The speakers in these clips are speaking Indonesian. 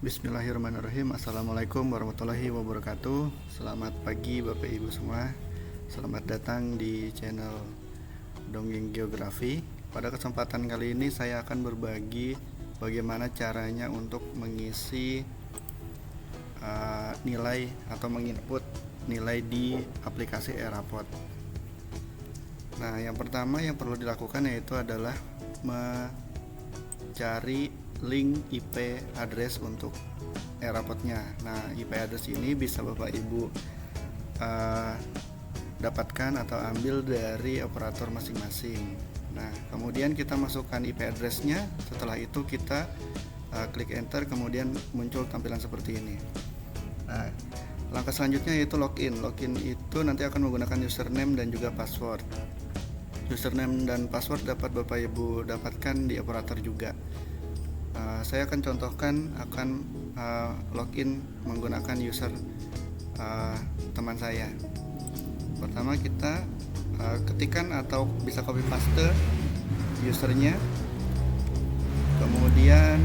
Bismillahirrahmanirrahim. Assalamualaikum warahmatullahi wabarakatuh. Selamat pagi Bapak Ibu semua. Selamat datang di channel Dongeng Geografi. Pada kesempatan kali ini saya akan berbagi bagaimana caranya untuk mengisi nilai atau menginput nilai di aplikasi Eraport. Nah, yang pertama yang perlu dilakukan yaitu adalah mencari link IP address untuk Eraportnya. Nah, IP address ini bisa Bapak Ibu dapatkan atau ambil dari operator masing-masing. Nah, kemudian kita masukkan IP addressnya. Setelah itu kita klik enter, kemudian muncul tampilan seperti ini. Nah, langkah selanjutnya yaitu login. Login itu nanti akan menggunakan username dan juga password. Username dan password dapat Bapak Ibu dapatkan di operator juga. Saya akan contohkan akan login menggunakan user teman saya. Pertama kita ketikkan atau bisa copy paste usernya, kemudian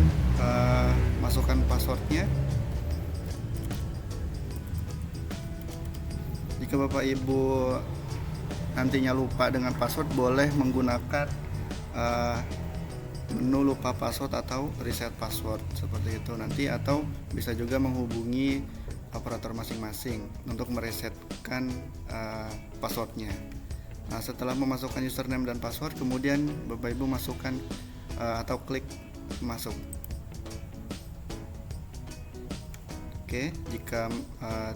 masukkan passwordnya. Jika Bapak Ibu nantinya lupa dengan password, boleh menggunakan menu lupa password atau reset password seperti itu nanti, atau bisa juga menghubungi operator masing-masing untuk meresetkan passwordnya. Nah, setelah memasukkan username dan password, kemudian Bapak Ibu masukkan atau klik masuk. Oke, jika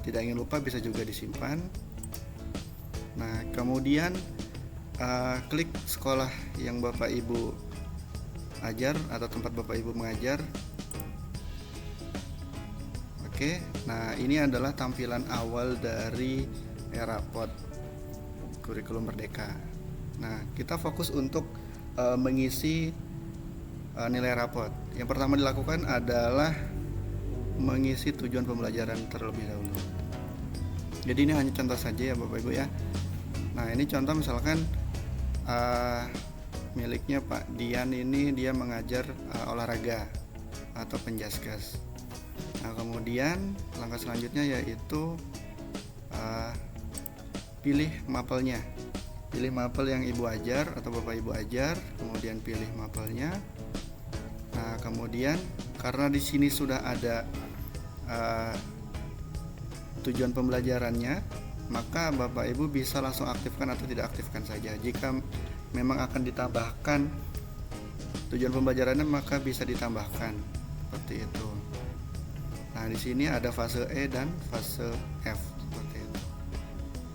tidak ingin lupa bisa juga disimpan. Nah, kemudian klik sekolah yang Bapak Ibu ajar atau tempat Bapak Ibu mengajar. Oke, nah ini adalah tampilan awal dari Eraport Kurikulum Merdeka. Nah, kita fokus untuk mengisi nilai raport. Yang pertama dilakukan adalah mengisi tujuan pembelajaran terlebih dahulu. Jadi ini hanya contoh saja ya Bapak Ibu ya. Nah, ini contoh misalkan miliknya Pak Dian, ini dia mengajar olahraga atau penjaskas. Nah, kemudian langkah selanjutnya yaitu pilih mapelnya. Pilih mapel yang Ibu ajar atau Bapak Ibu ajar, kemudian pilih mapelnya. Nah, kemudian karena di sini sudah ada tujuan pembelajarannya, maka Bapak Ibu bisa langsung aktifkan atau tidak aktifkan saja. Jika memang akan ditambahkan tujuan pembelajarannya, maka bisa ditambahkan seperti itu. Nah, di sini ada fase E dan fase F seperti itu.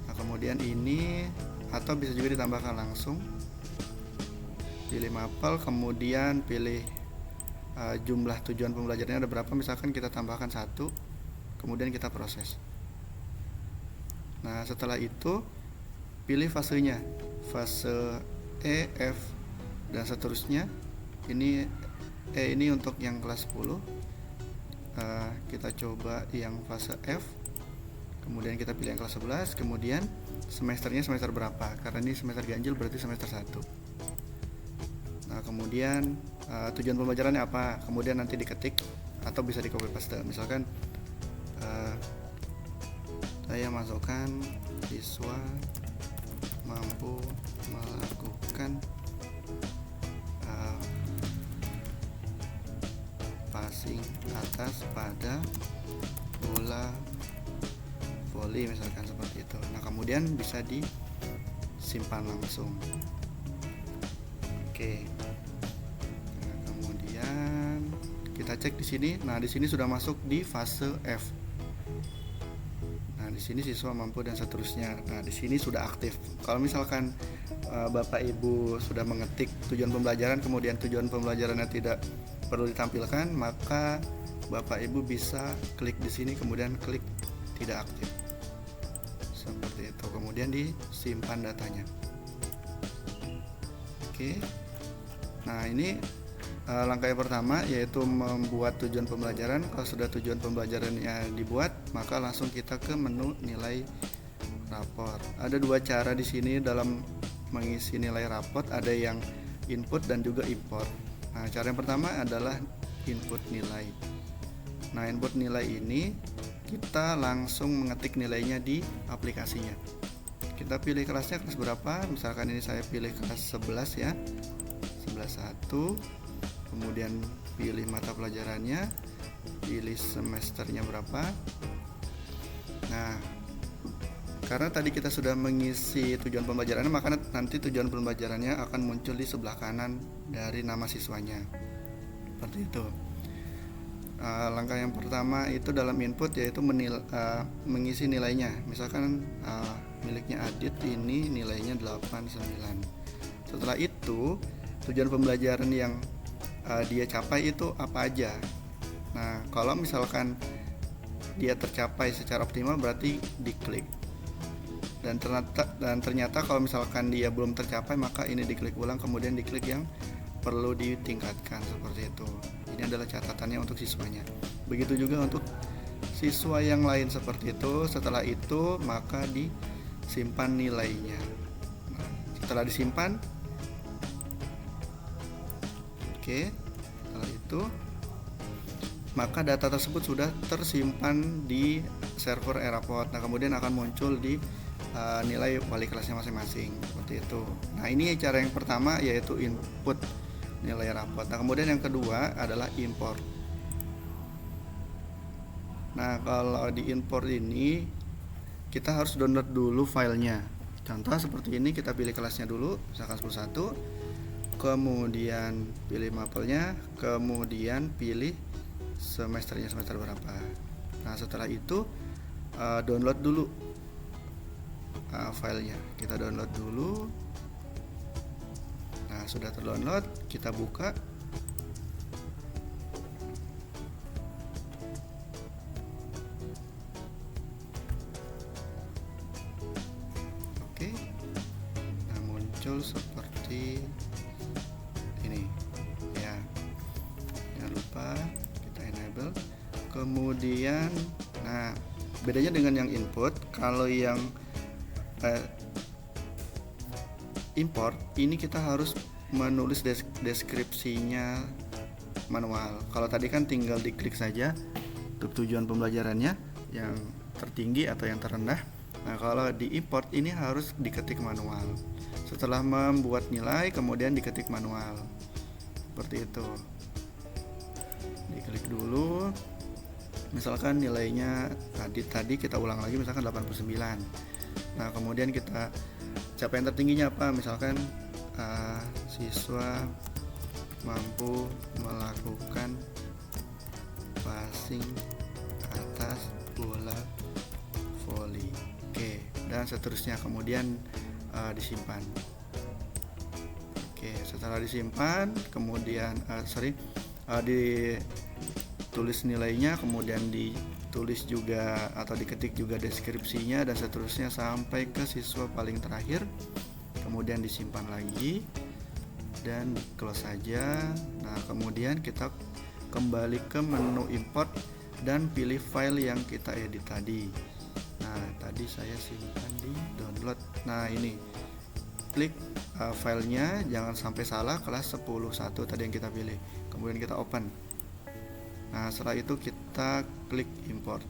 Nah, kemudian ini atau bisa juga ditambahkan langsung. Pilih mapel, kemudian pilih jumlah tujuan pembelajarannya ada berapa, misalkan kita tambahkan 1, kemudian kita proses. Nah, setelah itu pilih fasenya, fase E, F, dan seterusnya. Ini E ini untuk yang kelas 10. Kita coba yang fase F. Kemudian kita pilih yang kelas 11. Kemudian semesternya semester berapa? Karena ini semester ganjil berarti semester 1. Nah, kemudian tujuan pembelajarannya apa? Kemudian nanti diketik atau bisa di copy paste. Misalkan saya masukkan siswa mampu melakukan passing atas pada bola voli misalkan seperti itu. Nah, kemudian bisa disimpan langsung. Oke. Nah, kemudian kita cek di sini. Nah, di sini sudah masuk di fase F. Nah, di sini siswa mampu dan seterusnya. Nah, di sini sudah aktif. Kalau misalkan Bapak Ibu sudah mengetik tujuan pembelajaran, kemudian tujuan pembelajarannya tidak perlu ditampilkan, maka Bapak Ibu bisa klik di sini, kemudian klik tidak aktif. Seperti itu. Kemudian disimpan datanya. Oke. Nah, ini langkah yang pertama yaitu membuat tujuan pembelajaran. Kalau sudah tujuan pembelajarannya dibuat, maka langsung kita ke menu nilai raport. Ada dua cara di sini dalam mengisi nilai raport, ada yang input dan juga import. Nah, cara yang pertama adalah input nilai. Nah, input nilai ini kita langsung mengetik nilainya di aplikasinya. Kita pilih kelasnya kelas berapa, misalkan ini saya pilih kelas 11 ya, 11.1, kemudian pilih mata pelajarannya, pilih semesternya berapa. Nah, karena tadi kita sudah mengisi tujuan pembelajarannya, maka nanti tujuan pembelajarannya akan muncul di sebelah kanan dari nama siswanya, seperti itu. Langkah yang pertama itu dalam input yaitu mengisi nilainya. Misalkan miliknya Adit ini nilainya 89. Setelah itu tujuan pembelajaran yang dia capai itu apa aja. Nah, kalau misalkan dia tercapai secara optimal berarti diklik. Dan ternyata kalau misalkan dia belum tercapai, maka ini diklik ulang, kemudian diklik yang perlu ditingkatkan, seperti itu. Ini adalah catatannya untuk siswanya. Begitu juga untuk siswa yang lain, seperti itu. Setelah itu maka disimpan nilainya. Nah, setelah disimpan, oke, setelah itu maka data tersebut sudah tersimpan di server Eraport. Nah, kemudian akan muncul di nilai wali kelasnya masing-masing, seperti itu. Nah, ini cara yang pertama yaitu input nilai rapot. Nah, kemudian yang kedua adalah import. Nah, kalau di import ini kita harus download dulu filenya. Contoh seperti ini, kita pilih kelasnya dulu, misalkan 11, kemudian pilih mapelnya, kemudian pilih semesternya, semester berapa. Nah, setelah itu download dulu filenya. Kita download dulu. Nah, sudah terdownload, kita buka. Oke. Nah, muncul seperti ini. Ya. Jangan lupa kita enable. Kemudian, nah, bedanya dengan yang input, kalau yang import ini kita harus menulis deskripsinya manual. Kalau tadi kan tinggal diklik saja untuk tujuan pembelajarannya yang tertinggi atau yang terendah. Nah, kalau di import ini harus diketik manual. Setelah membuat nilai, kemudian diketik manual, seperti itu. Diklik dulu. Misalkan nilainya tadi kita ulang lagi, misalkan 89. Nah, kemudian kita capaian tertingginya apa? Misalkan siswa mampu melakukan passing atas bola voli. Oke, dan seterusnya. Kemudian disimpan. Oke, setelah disimpan, kemudian ditulis nilainya, kemudian ditulis juga atau diketik juga deskripsinya dan seterusnya sampai ke siswa paling terakhir. Kemudian disimpan lagi dan close saja. Nah, kemudian kita kembali ke menu import dan pilih file yang kita edit tadi. Nah, tadi saya simpan di download. Nah, ini klik filenya, jangan sampai salah, kelas 10.1 tadi yang kita pilih. Kemudian kita open. Nah, setelah itu kita klik import.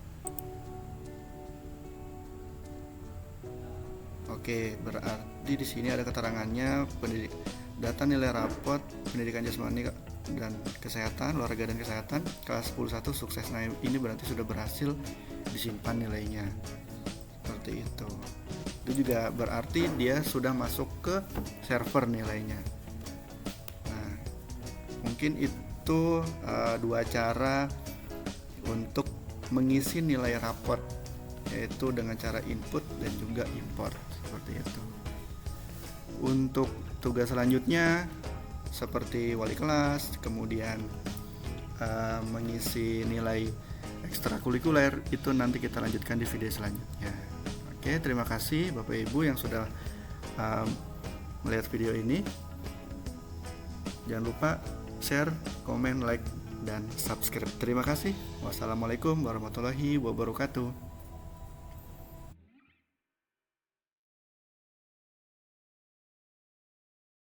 Oke, berarti di sini ada keterangannya data nilai rapot pendidikan jasmani dan kesehatan, olahraga dan kesehatan kelas 10.1 sukses. Nah, ini berarti sudah berhasil disimpan nilainya. Seperti itu. Itu juga berarti dia sudah masuk ke server nilainya. Nah, mungkin itu dua cara untuk mengisi nilai raport, yaitu dengan cara input dan juga import, seperti itu. Untuk tugas selanjutnya seperti wali kelas, kemudian mengisi nilai ekstrakurikuler, itu nanti kita lanjutkan di video selanjutnya. Oke, terima kasih Bapak Ibu yang sudah melihat video ini. Jangan lupa share, komen, like, dan subscribe. Terima kasih. Wassalamualaikum warahmatullahi wabarakatuh.